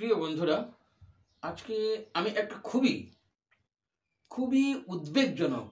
প্রিয় বন্ধুরা, আজকে আমি একটা খুবই খুবই উদ্বেগজনক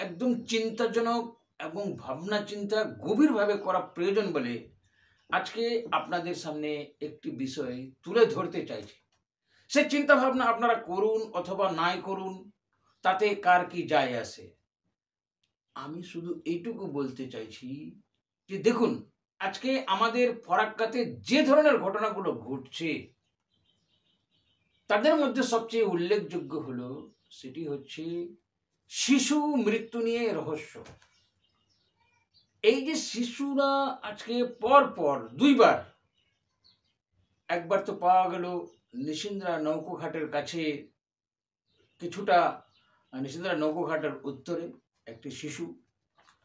একদম চিন্তাজনক এবং ভাবনা চিন্তা গভীরভাবে করা প্রয়োজন বলে আজকে আপনাদের সামনে একটি বিষয় তুলে ধরতে চাইছি। সে চিন্তা ভাবনা আপনারা করুন অথবা নাই করুন, তাতে কার কি যায় আসে। আমি শুধু এইটুকু বলতে চাইছি যে দেখুন, আজকে আমাদের ফরাক্কাতে যে ধরনের ঘটনাগুলো ঘটছে তাদের মধ্যে সবচেয়ে উল্লেখযোগ্য হলো সেটি হচ্ছে শিশু মৃত্যু নিয়ে রহস্য। এই যে শিশুরা আজকে পর পর দুইবার, একবার তো পাওয়া গেল নিশিন্দ্রা নৌকোঘাটের কাছে, কিছুটা নিশিন্দ্রা নৌকোঘাটের উত্তরে একটি শিশু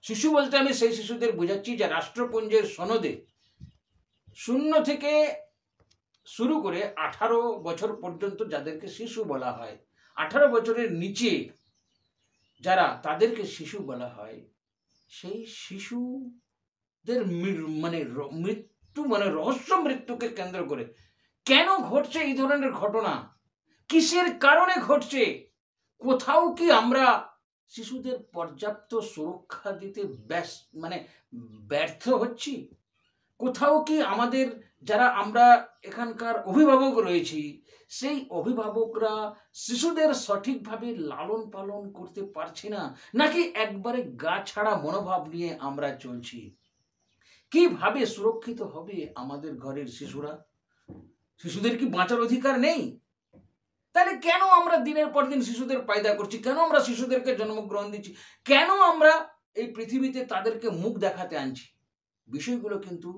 শিশু বলতে আমি সেই শিশুদের বোঝাচ্ছি যে রাষ্ট্রপুঞ্জের সনদে 0 থেকে শুরু করে 18 বছর পর্যন্ত যাদেরকে শিশু বলা হয়, 18 বছরের নিচে যারা, তাদেরকে শিশু বলা হয়। সেই শিশুদের মৃত্যু রহস্য মৃত্যুকে কেন্দ্র করে কেন ঘটছে এই ধরনের ঘটনা, কিসের কারণে ঘটছে, কোথাও কি আমরা শিশুদের পর্যাপ্ত সুরক্ষা দিতে ব্যর্থ হচ্ছি, কোথাও কি আমাদের যারা আমরা এখানকার অভিভাবক রয়েছি সেই অভিভাবকরা শিশুদের সঠিকভাবে লালন পালন করতে পারছি না, নাকি একবারে গা ছাড়া মনোভাব নিয়ে আমরা চলছি? কিভাবে সুরক্ষিত হবে আমাদের ঘরের শিশুরা? শিশুদের কি বাঁচার অধিকার নেই? তাহলে কেন আমরা দিনের পর দিন শিশুদের পয়দা করছি? কেন আমরা শিশুদেরকে জন্মগ্রহণ দিচ্ছি? কেন আমরা এই পৃথিবীতে তাদেরকে মুখ দেখাতে আনছি? বিষয়গুলো কিন্তু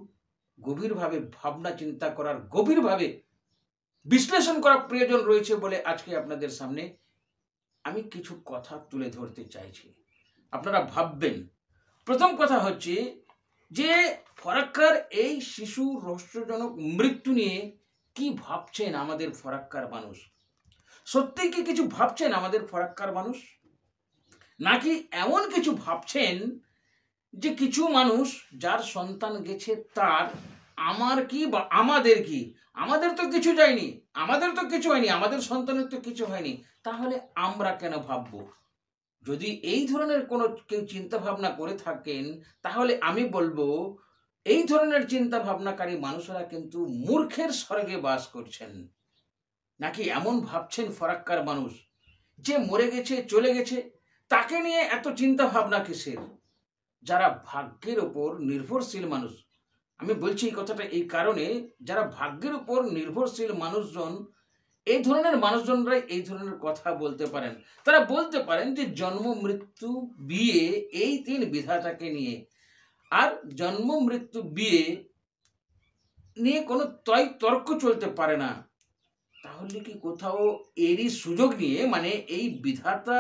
গভীরভাবে ভাবনা চিন্তা করার, গভীরভাবে বিশ্লেষণ করার প্রয়োজন রয়েছে বলে আজকে আপনাদের সামনে আমি কিছু কথা তুলে ধরতে চাইছি। আপনারা ভাববেন। প্রথম কথা হচ্ছে যে ফরাক্কার এই শিশু রহস্যজনক মৃত্যু নিয়ে কি ভাবছেন আমাদের ফরাক্কার মানুষ? সত্যি কি কিছু ভাবছেন আমাদের ফরাক্কার মানুষ, নাকি এমন কিছু ভাবছেন যে কিছু মানুষ যার সন্তান গেছে তার আমার কি বা আমাদের কি, আমাদের তো কিছু যায়নি, আমাদের তো কিছু হয়নি, আমাদের সন্তানের তো কিছু হয়নি, তাহলে আমরা কেন ভাববো? যদি এই ধরনের কোনো কেউ চিন্তা ভাবনা করে থাকেন তাহলে আমি বলবো এই ধরনের চিন্তা ভাবনাকারী মানুষেরা কিন্তু মূর্খের স্বর্গে বাস করছেন। নাকি এমন ভাবছেন ফরাক্কার মানুষ যে মরে গেছে, চলে গেছে, তাকে নিয়ে এত চিন্তা ভাবনা কিসের? যারা ভাগ্যের উপর নির্ভরশীল মানুষ, আমি বলছি এই কথাটা এই কারণে, যারা ভাগ্যের উপর নির্ভরশীল মানুষজন, এই ধরনের মানুষজনরাই এই ধরনের কথা বলতে পারেন। তারা বলতে পারেন যে জন্ম মৃত্যু বিয়ে এই 3 বিধাতাকে নিয়ে, আর জন্ম মৃত্যু বিয়ে নিয়ে কোনো তর্ক চলতে পারে না। তাহলে কি কোথাও এরই সুযোগ নিয়ে, এই বিধাতা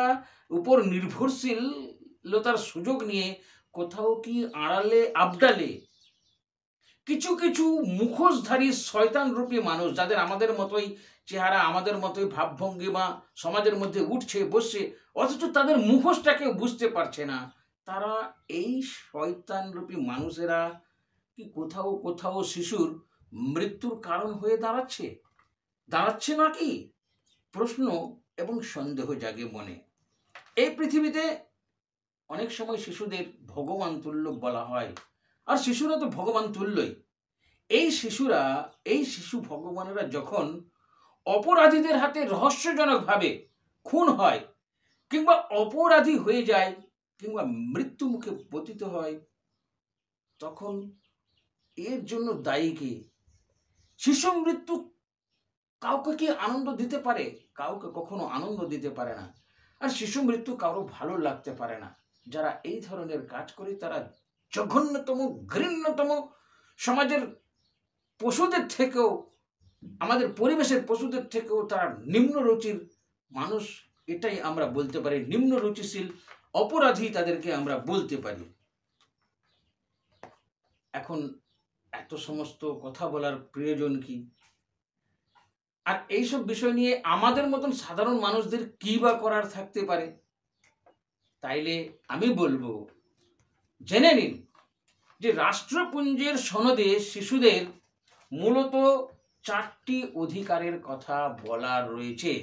উপর নির্ভরশীলতার সুযোগ নিয়ে কোথাও কি আড়ালে আবডালে কিছু কিছু মুখোশধারী শয়তান রূপী মানুষ, যাদের আমাদের মতোই চেহারা, আমাদের মতোই ভাবভঙ্গিমা সমাজের মধ্যে উঠছে বসছে, অথচ তাদের মুখোশটাকে বুঝতে পারছে না, তারা এই শয়তান রূপী মানুষেরা কি কোথাও কোথাও শিশুর মৃত্যুর কারণ হয়ে দাঁড়াচ্ছে নাকি? প্রশ্ন এবং সন্দেহ জাগে মনে। এই পৃথিবীতে অনেক সময় শিশুদের ভগবান তুল্য বলা হয়, আর শিশুরা তো ভগবান তুল্যই। এই শিশু ভগবানেরা যখন অপরাধীদের হাতে রহস্যজনকভাবে খুন হয়, কিংবা অপরাধী হয়ে যায়, কিংবা মৃত্যু মুখে পতিত হয়, তখন এর জন্য দায়ী কে? শিশু মৃত্যু কাউকে কি আনন্দ দিতে পারে? কাউকে কখনো আনন্দ দিতে পারে না। আর শিশু মৃত্যু কারো ভালো লাগতে পারে না। যারা এই ধরনের কাজ করে তারা জঘন্যতম, ঘৃণ্যতম, সমাজের পশুদের থেকেও, আমাদের পরিবেশের পশুদের থেকেও তারা নিম্ন রুচির মানুষ, এটাই আমরা বলতে পারি। নিম্ন রুচিশীল অপরাধী তাদেরকে আমরা বলতে পারি। এখন এত সমস্ত কথা বলার প্রয়োজন কি? আর এইসব বিষয় নিয়ে আমাদের মতন সাধারণ মানুষদের কি বা করার থাকতে পারে? তাইলে আমি বলবো, জেনে নিন যে রাষ্ট্রপুঞ্জের সনদে শিশুদের মূলত 4টি অধিকারের কথা বলা রয়েছে।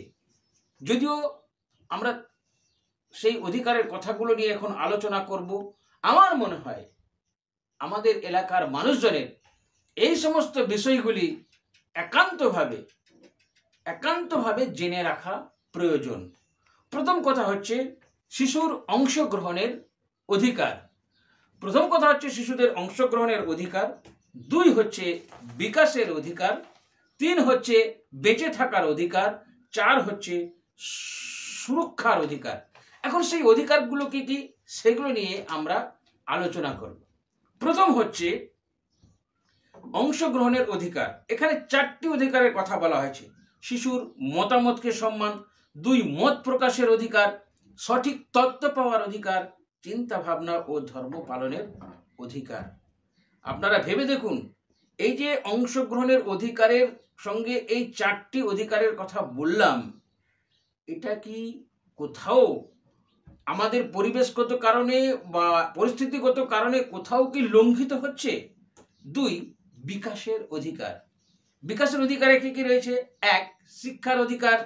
যদিও আমরা সেই অধিকারের কথাগুলো নিয়ে এখন আলোচনা করব। আমার মনে হয় আমাদের এলাকার মানুষজনের এই সমস্ত বিষয়গুলি একান্তভাবে জেনে রাখা প্রয়োজন। প্রথম কথা হচ্ছে শিশুর অংশগ্রহণের অধিকার। শিশুদের অংশগ্রহণের অধিকার। 2 হচ্ছে বিকাশের অধিকার। 3 হচ্ছে বেঁচে থাকার অধিকার। 4 হচ্ছে সুরক্ষার অধিকার। এখন সেই অধিকারগুলো কি কি সেগুলো নিয়ে আমরা আলোচনা করব। প্রথম হচ্ছে অংশগ্রহণের অধিকার। এখানে 4টি অধিকারের কথা বলা হয়েছে। শিশুর মতামতকে সম্মান, 2 মত প্রকাশের অধিকার, সঠিক তথ্য পাওয়ার অধিকার, চিন্তা ভাবনা ও ধর্ম পালনের অধিকার। আপনারা ভেবে দেখুন, এই যে অংশগ্রহণের অধিকারের সঙ্গে এই 4টি অধিকারের কথা বললাম, এটা কি কোথাও আমাদের পরিবেশগত কারণে বা পরিস্থিতিগত কারণে কোথাও কি লঙ্ঘিত হচ্ছে? 2 বিকাশের অধিকার। বিকাশের অধিকারে কি কি রয়েছে? 1 শিক্ষার অধিকার,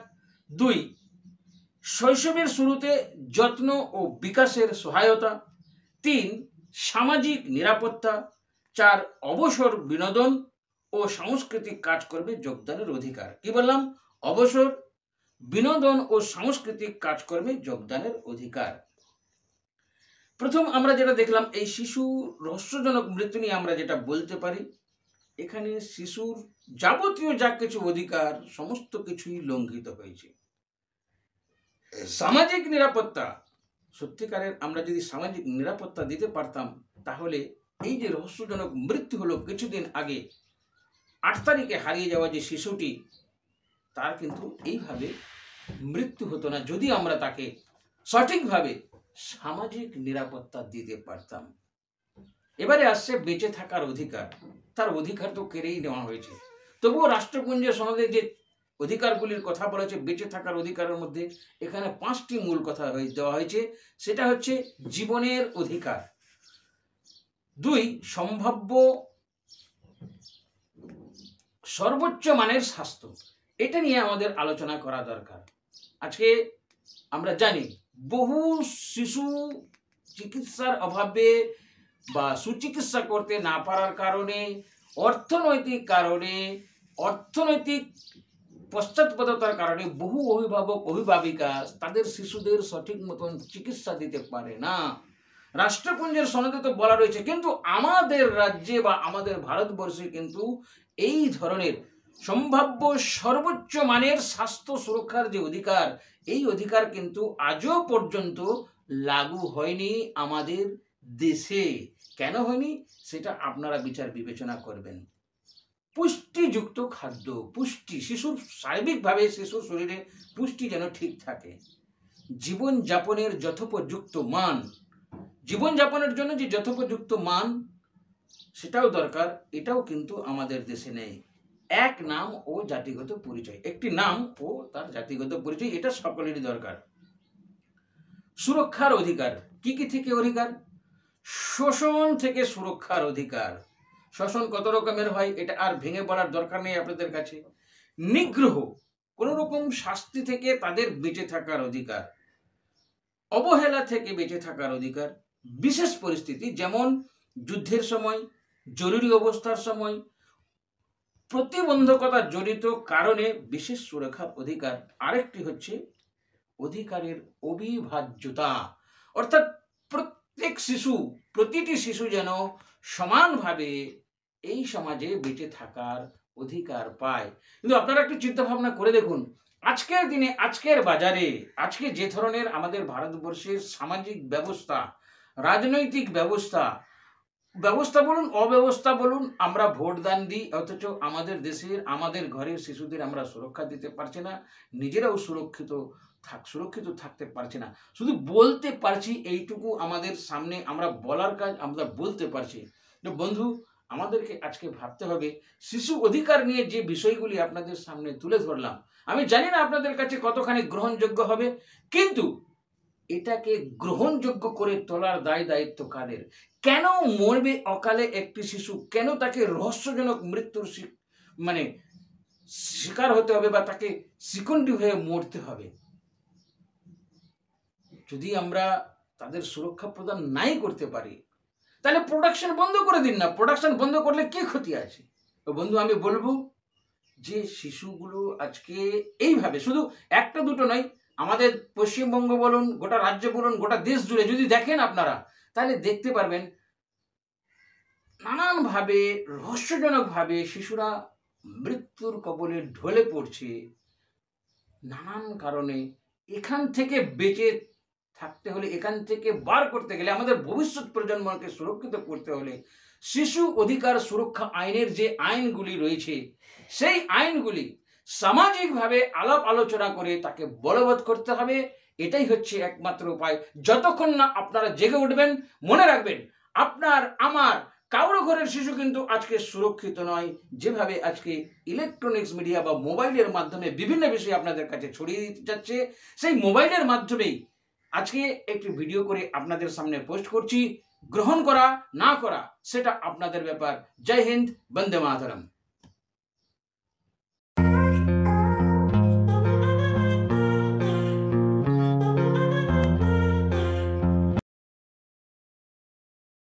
2 শৈশবের শুরুতে যত্ন ও বিকাশের সহায়তা, 3 সামাজিক নিরাপত্তা, 4 অবসর বিনোদন ও সাংস্কৃতিক কাজকর্মে যোগদানের অধিকার। কি বললাম? অবসর, বিনোদন ও সাংস্কৃতিক কাজকর্মে যোগদানের অধিকার। প্রথম আমরা যেটা দেখলাম, এই শিশু রহস্যজনক মৃত্যু নিয়ে আমরা যেটা বলতে পারি, এখানে শিশুর যাবতীয় যা কিছু অধিকার সমস্ত কিছুই লঙ্ঘিত হয়েছে। সামাজিক নিরাপত্তা, সত্যিকারের আমরা যদি সামাজিক নিরাপত্তা দিতে পারতাম, তাহলে এই যে রহস্যজনক মৃত্যু হলো কিছুদিন আগে 8 তারিখে হারিয়ে যাওয়া যে শিশুটি, তার কিন্তু এইভাবে মৃত্যু হতো না যদি আমরা তাকে সঠিকভাবে সামাজিক নিরাপত্তা দিতে পারতাম। এবারে আসছে বেঁচে থাকার অধিকার। তার অধিকার তো কেড়েই নেওয়া হয়েছে, তবুও রাষ্ট্রপুঞ্জের সনদে যে অধিকারগুলির কথা বলেছে বেঁচে থাকার অধিকারের মধ্যে এখানে 5টি মূল কথা দেওয়া হয়েছে। সেটা হচ্ছে জীবনের অধিকার, 2 সম্ভাব্য সর্বোচ্চ মানের স্বাস্থ্য। এটা নিয়ে আমাদের আলোচনা করা দরকার। আজকে আমরা জানি বহু শিশু চিকিৎসার অভাবে বা সুচিকিৎসা করতে না পারার কারণে, অর্থনৈতিক পশ্চাৎপদতার কারণে বহু অভিভাবক অভিভাবিকা তাদের শিশুদের সঠিক মতন চিকিৎসা দিতে পারে না। রাষ্ট্রপুঞ্জের সনদে তো বলা রয়েছে, কিন্তু আমাদের রাজ্যে বা আমাদের ভারতবর্ষে কিন্তু এই ধরনের সম্ভাব্য সর্বোচ্চ মানের স্বাস্থ্য সুরক্ষার যে অধিকার, এই অধিকার কিন্তু আজও পর্যন্ত লাগু হয়নি আমাদের দেশে। কেন হয়নি সেটা আপনারা বিচার বিবেচনা করবেন। পুষ্টিযুক্ত খাদ্য, পুষ্টি, শিশুর সার্বিকভাবে শিশুর শরীরে পুষ্টি যেন ঠিক থাকে। জীবনযাপনের যথোপযুক্ত মান, জীবনযাপনের জন্য যে যথোপযুক্ত মান সেটাও দরকার, এটাও কিন্তু আমাদের দেশে নেই। 1 নাম ও জাতিগত পরিচয়, একটি নাম ও তার জাতিগত পরিচয়, এটা সকলেরই দরকার। সুরক্ষার অধিকার, কি কি থেকে অধিকার? শোষণ থেকে সুরক্ষার অধিকার। শোষণ কত রকমের হয় এটা আর ভেঙে বলার দরকার নেই আপনাদের কাছে। নিগ্রহ, কোন রকম শাস্তি থেকে তাদের বেঁচে থাকার অধিকার। অবহেলা থেকে বেঁচে থাকার অধিকার। বিশেষ পরিস্থিতি যেমন যুদ্ধের সময়, জরুরি অবস্থার সময়, প্রতিবন্ধকতা জড়িত কারণে বিশেষ সুরক্ষার অধিকার। আরেকটি হচ্ছে অধিকারের অবিভাজ্যতা, অর্থাৎ প্রতিটি শিশু যেন সমানভাবে এই সমাজে বেঁচে থাকার অধিকার পায়। কিন্তু আপনারা একটু চিন্তা ভাবনা করে দেখুন, আজকের দিনে, আজকের বাজারে, আজকে যে ধরনের আমাদের ভারতবর্ষের সামাজিক ব্যবস্থা, রাজনৈতিক ব্যবস্থা বলুন, অব্যবস্থা বলুন, আমরা ভোট দান দিই, অথচ আমাদের দেশের, আমাদের ঘরের শিশুদের আমরা সুরক্ষা দিতে পারছি না, নিজেরাও সুরক্ষিত থাকতে পারছি না। শুধু বলতে পারছি, এইটুকু আমাদের সামনে আমরা বলার কাজ আমরা বলতে পারছি। তো বন্ধু, আমাদেরকে আজকে ভাবতে হবে শিশু অধিকার নিয়ে যে বিষয়গুলি আপনাদের সামনে তুলে ধরলাম, আমি জানি না আপনাদের কাছে কতখানি গ্রহণযোগ্য হবে, কিন্তু এটাকে গ্রহণযোগ্য করে তোলার দায়িত্ব কাদের? কেন মরবে অকালে একটি শিশু? কেন তাকে রহস্যজনক মৃত্যুর শিকার হতে হবে বা তাকে শিকন্ডি হয়ে মরতে হবে। যদি আমরা তাদের সুরক্ষা প্রদান নাই করতে পারি, তাহলে প্রোডাকশন বন্ধ করে দিন না। প্রোডাকশন বন্ধ করলে কি ক্ষতি আছে? তো বন্ধু, আমি বলবো যে শিশুগুলো আজকে এইভাবে, শুধু একটা দুটো নয়, আমাদের পশ্চিমবঙ্গ বলুন, গোটা রাজ্য বলুন, গোটা দেশ জুড়ে যদি দেখেন আপনারা, তাহলে দেখতে পারবেন নানানভাবে রহস্যজনকভাবে শিশুরা মৃত্যুর কবলে ঢলে পড়ছে। নানান কারণে এখান থেকে বেঁচে থাকতে হলে, এখান থেকে বার করতে গেলে, আমাদের ভবিষ্যৎ প্রজন্মকে সুরক্ষিত করতে হলে শিশু অধিকার সুরক্ষা আইনের যে আইনগুলি রয়েছে, সেই আইনগুলি সামাজিকভাবে আলাপ আলোচনা করে তাকে বলবৎ করতে হবে। এটাই হচ্ছে একমাত্র উপায়। যতক্ষণ না আপনারা জেগে উঠবেন, মনে রাখবেন আপনার আমার কারো ঘরের শিশু কিন্তু আজকে সুরক্ষিত নয়। যেভাবে আজকে ইলেকট্রনিক্স মিডিয়া বা মোবাইলের মাধ্যমে বিভিন্ন বিষয় আপনাদের কাছে ছড়িয়ে দিতে যাচ্ছে, সেই মোবাইলের মাধ্যমেই আজকে একটি ভিডিও করে আপনাদের সামনে পোস্ট করছি। গ্রহণ করা না করা সেটা আপনাদের ব্যাপার। জয় হিন্দ, বন্দে মাতরম।